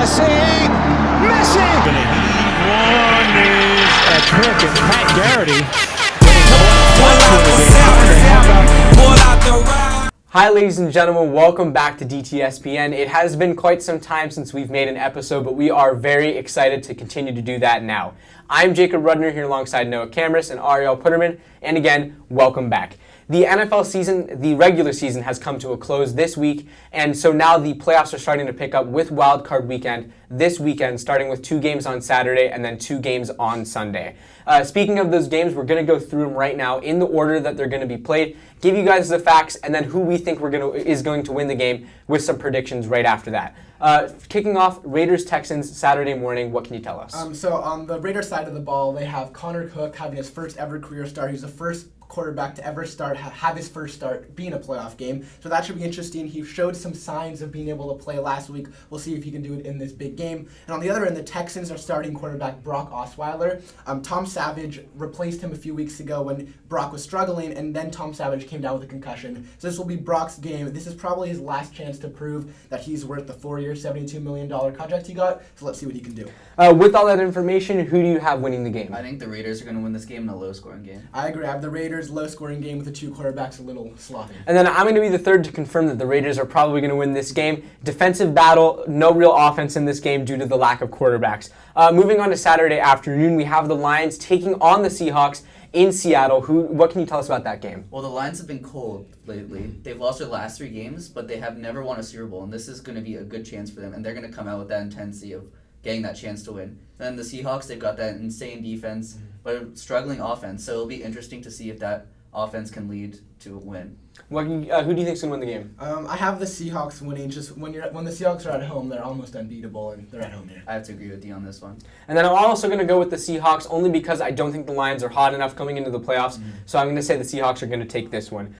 Messi! Messi! One is a trick, and Pat Garrity. Hi ladies and gentlemen, welcome back to dTSPN. It has been quite some time since we've made an episode, but we are very excited to continue to do that now. I'm Jacob Rudner here alongside Noah Cameras and Ariel Putterman, and again, welcome back. The NFL season, the regular season, has come to a close this week, and so now the playoffs are starting to pick up with Wild Card Weekend this weekend, starting with 2 games on Saturday and then 2 games on Sunday. Speaking of those games, we're going to go through them right now in the order that they're going to be played, give you guys the facts, and then who we think is going to win the game with some predictions right after that. Kicking off, Raiders-Texans Saturday morning. What can you tell us? So on the Raiders side of the ball, they have Connor Cook having his first ever career start. He's the first quarterback to ever have his first start be in a playoff game. So that should be interesting. He showed some signs of being able to play last week. We'll see if he can do it in this big game. And on the other end, the Texans are starting quarterback Brock Osweiler. Tom Savage replaced him a few weeks ago when Brock was struggling, and then Tom Savage came down with a concussion. So this will be Brock's game. This is probably his last chance to prove that he's worth the 4-year, $72 million contract he got. So let's see what he can do. With all that information, who do you have winning the game? I think the Raiders are going to win this game in a low-scoring game. I agree. I have the Raiders low-scoring game with the 2 quarterbacks a little sloppy. And then I'm going to be the third to confirm that the Raiders are probably going to win this game. Defensive battle, no real offense in this game due to the lack of quarterbacks. Moving on to Saturday afternoon, we have the Lions taking on the Seahawks in Seattle. What can you tell us about that game? Well, the Lions have been cold lately. They've lost their last 3 games, but they have never won a Super Bowl, and this is going to be a good chance for them, and they're going to come out with that intensity of getting that chance to win. Then the Seahawks, they've got that insane defense, but a struggling offense, so it'll be interesting to see if that offense can lead to a win. Who do you think's going to win the game? I have the Seahawks winning. Just when the Seahawks are at home, they're almost unbeatable, and they're at home here. I have to agree with you on this one. And then I'm also going to go with the Seahawks only because I don't think the Lions are hot enough coming into the playoffs, so I'm going to say the Seahawks are going to take this one.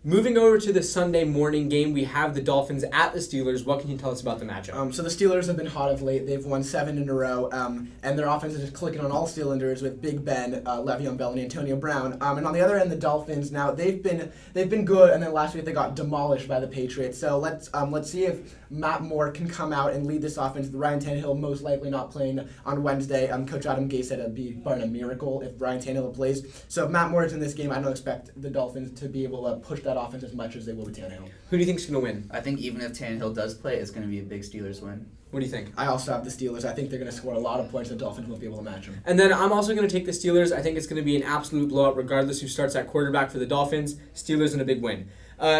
Moving over to the Sunday morning game, we have the Dolphins at the Steelers. What can you tell us about the matchup? So the Steelers have been hot of late. They've won 7 in a row, and their offense is just clicking on all cylinders with Big Ben, Le'Veon Bell, and Antonio Brown. And on the other end, the Dolphins now they've been good, and then last week they got demolished by the Patriots. So let's see if Matt Moore can come out and lead this offense. Ryan Tannehill most likely not playing on Wednesday. Coach Adam Gase said it'd be barring a miracle if Ryan Tannehill plays. So if Matt Moore is in this game, I don't expect the Dolphins to be able to push that offense as much as they will with Tannehill. Who do you think's going to win? I think even if Tannehill does play, it's going to be a big Steelers win. What do you think? I also have the Steelers. I think they're going to score a lot of points. The Dolphins won't be able to match them. And then I'm also going to take the Steelers. I think it's going to be an absolute blowout regardless who starts at quarterback for the Dolphins. Steelers in a big win.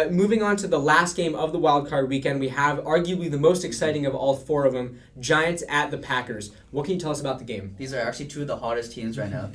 Moving on to the last game of the Wild Card Weekend, we have arguably the most exciting of all 4 of them, Giants at the Packers. What can you tell us about the game? These are actually 2 of the hottest teams right now.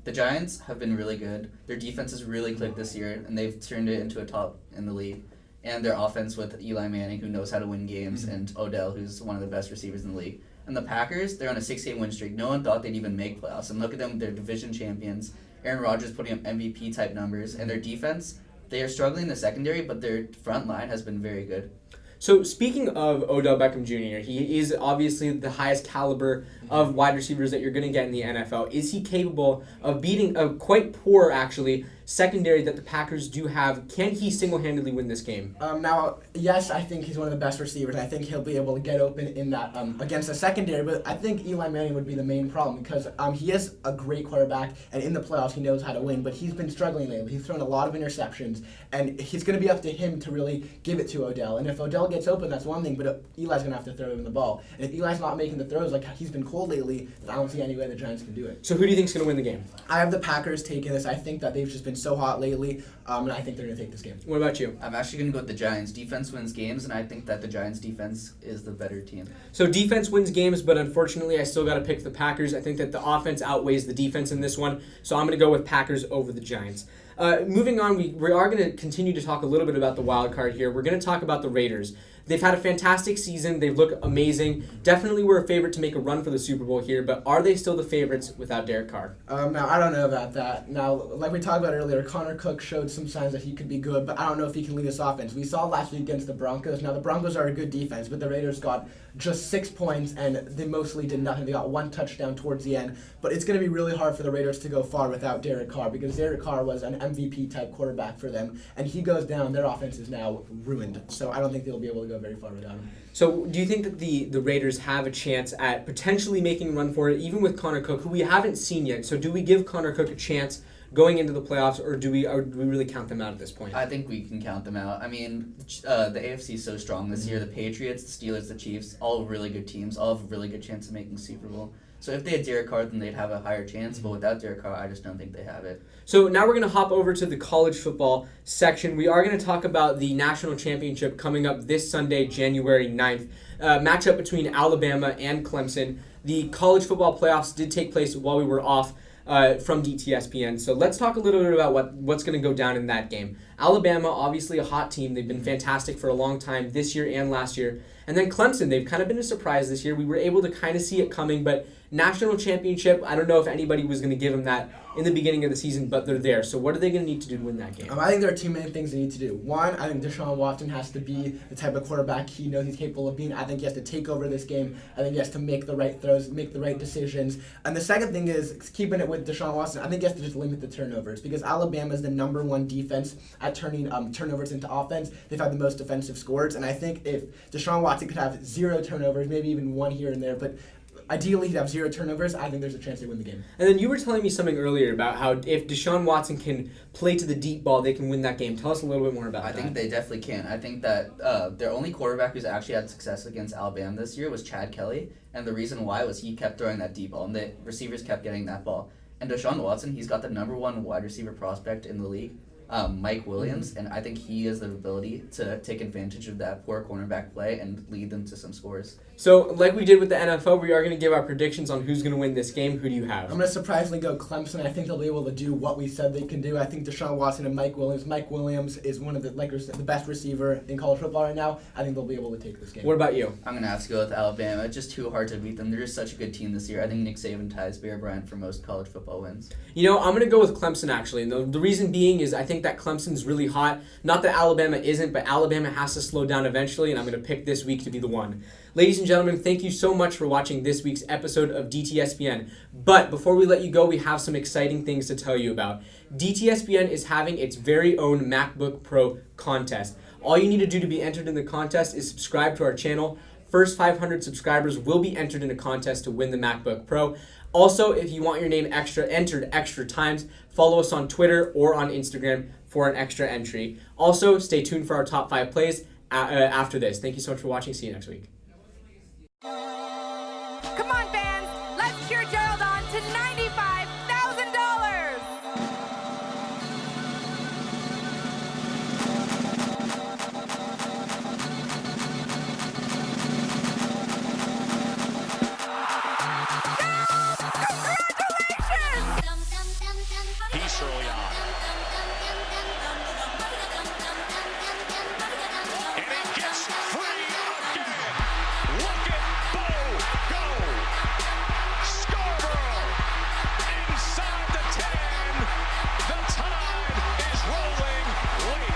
The Giants have been really good. Their defense has really clicked this year, and they've turned it into a top in the league. And their offense with Eli Manning, who knows how to win games, and Odell, who's one of the best receivers in the league. And the Packers, they're on a 6-game win streak. No one thought they'd even make playoffs. And look at them, they're division champions. Aaron Rodgers putting up MVP-type numbers. And their defense, they are struggling in the secondary, but their front line has been very good. So speaking of Odell Beckham Jr., he is obviously the highest caliber of wide receivers that you're going to get in the NFL. Is he capable of beating a quite poor, actually, secondary that the Packers do have? Can he single-handedly win this game? Now, yes, I think he's one of the best receivers. I think he'll be able to get open in that against the secondary, but I think Eli Manning would be the main problem because he is a great quarterback, and in the playoffs he knows how to win, but he's been struggling lately. He's thrown a lot of interceptions, and it's going to be up to him to really give it to Odell. And if Odell gets open, that's one thing, but Eli's going to have to throw him the ball. And if Eli's not making the throws like he's been cold lately, then I don't see any way the Giants can do it. So who do you think's going to win the game? I have the Packers taking this. I think that they've just been so hot lately, and I think they're going to take this game. What about you? I'm actually going to go with the Giants. Defense wins games, and I think that the Giants' defense is the better team. So defense wins games, but unfortunately I still got to pick the Packers. I think that the offense outweighs the defense in this one, so I'm going to go with Packers over the Giants. Moving on, we are going to continue to talk a little bit about the wild card here. We're going to talk about the Raiders. They've had a fantastic season. They look amazing. Definitely were a favorite to make a run for the Super Bowl here, but are they still the favorites without Derek Carr? Now, I don't know about that. Now, like we talked about earlier, Connor Cook showed some signs that he could be good, but I don't know if he can lead this offense. We saw last week against the Broncos. Now, the Broncos are a good defense, but the Raiders got just 6 points, and they mostly did nothing. They got 1 touchdown towards the end, but it's going to be really hard for the Raiders to go far without Derek Carr, because Derek Carr was an MVP type quarterback for them, and he goes down, their offense is now ruined. So I don't think they'll be able to go very far without him. So do you think that the Raiders have a chance at potentially making a run for it, even with Connor Cook, who we haven't seen yet? So do we give Connor Cook a chance going into the playoffs, or do we really count them out at this point? I think we can count them out. I mean, the AFC is so strong this year. The Patriots, the Steelers, the Chiefs, all really good teams, all have a really good chance of making the Super Bowl. So if they had Derek Carr, then they'd have a higher chance. But without Derek Carr, I just don't think they have it. So now we're going to hop over to the college football section. We are going to talk about the national championship coming up this Sunday, January 9th. Matchup between Alabama and Clemson. The college football playoffs did take place while we were off from dTSPN. So let's talk a little bit about what's going to go down in that game. Alabama, obviously a hot team. They've been fantastic for a long time this year and last year. And then Clemson, they've kind of been a surprise this year. We were able to kind of see it coming, but national championship, I don't know if anybody was going to give them that in the beginning of the season, but they're there. So what are they going to need to do to win that game? I think there are two main things they need to do. One, I think Deshaun Watson has to be the type of quarterback he knows he's capable of being. I think he has to take over this game. I think he has to make the right throws, make the right decisions. And the second thing is, keeping it with Deshaun Watson, I think he has to just limit the turnovers, because Alabama is the #1 defense at turning turnovers into offense. They've had the most defensive scores, and I think if Deshaun Watson could have 0 turnovers, maybe even 1 here and there, but ideally he'd have 0 turnovers, I think there's a chance they win the game. And then you were telling me something earlier about how if Deshaun Watson can play to the deep ball, they can win that game. Tell us a little bit more about that. I think they definitely can. I think that their only quarterback who's actually had success against Alabama this year was Chad Kelly, and the reason why was he kept throwing that deep ball, and the receivers kept getting that ball. And Deshaun Watson, he's got the #1 wide receiver prospect in the league, Mike Williams, and I think he has the ability to take advantage of that poor cornerback play and lead them to some scores. So, like we did with the NFL, we are going to give our predictions on who's going to win this game. Who do you have? I'm going to surprisingly go Clemson. I think they'll be able to do what we said they can do. I think Deshaun Watson and Mike Williams. Mike Williams is one of the best receiver in college football right now. I think they'll be able to take this game. What about you? I'm going to have to go with Alabama. It's just too hard to beat them. They're just such a good team this year. I think Nick Saban ties Bear Bryant for most college football wins. You know, I'm going to go with Clemson, actually. And the reason being is I think that Clemson's really hot. Not that Alabama isn't, but Alabama has to slow down eventually, and I'm going to pick this week to be the one. Ladies and gentlemen, thank you so much for watching this week's episode of dTSPN. But before we let you go, we have some exciting things to tell you about. dTSPN is having its very own MacBook Pro contest. All you need to do to be entered in the contest is subscribe to our channel. First 500 subscribers will be entered in a contest to win the MacBook Pro. Also, if you want your name entered extra times, follow us on Twitter or on Instagram for an extra entry. Also, stay tuned for our top 5 plays after this. Thank you so much for watching. See you next week. Come on, fans! Let's cheer Gerald on to $95,000! Congratulations! He's early on. And it gets free again. Look at Bo go. Scarborough inside the 10. The tide is rolling late.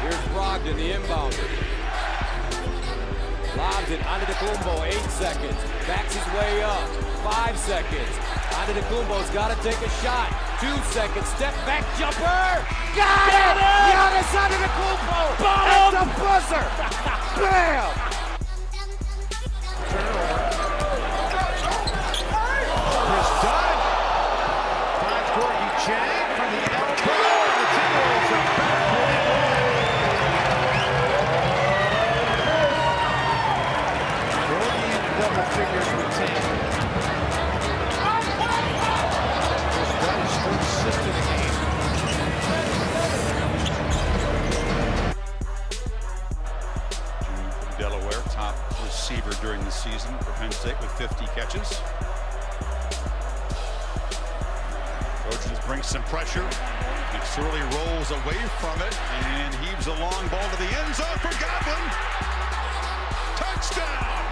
Here's Brogdon, the inbounder. Lobs it onto the Kumbo, 8 seconds. Backs his way up, 5 seconds. Onto the Kumbo's got to take a shot. 2 seconds, step back jumper. Got it! Giannis onto the Kumbo. At the buzzer. Bam! Chris Dunn finds Gorgie Chang from the elbow. The Timberwolves are back with it. Gorgie in double figures with 10. Chris Dunn is still assisting the game. From Delaware, top receiver during the season for Penn State with 50 catches. Trojans bring some pressure. McSorley rolls away from it and heaves a long ball to the end zone for Godwin. Touchdown!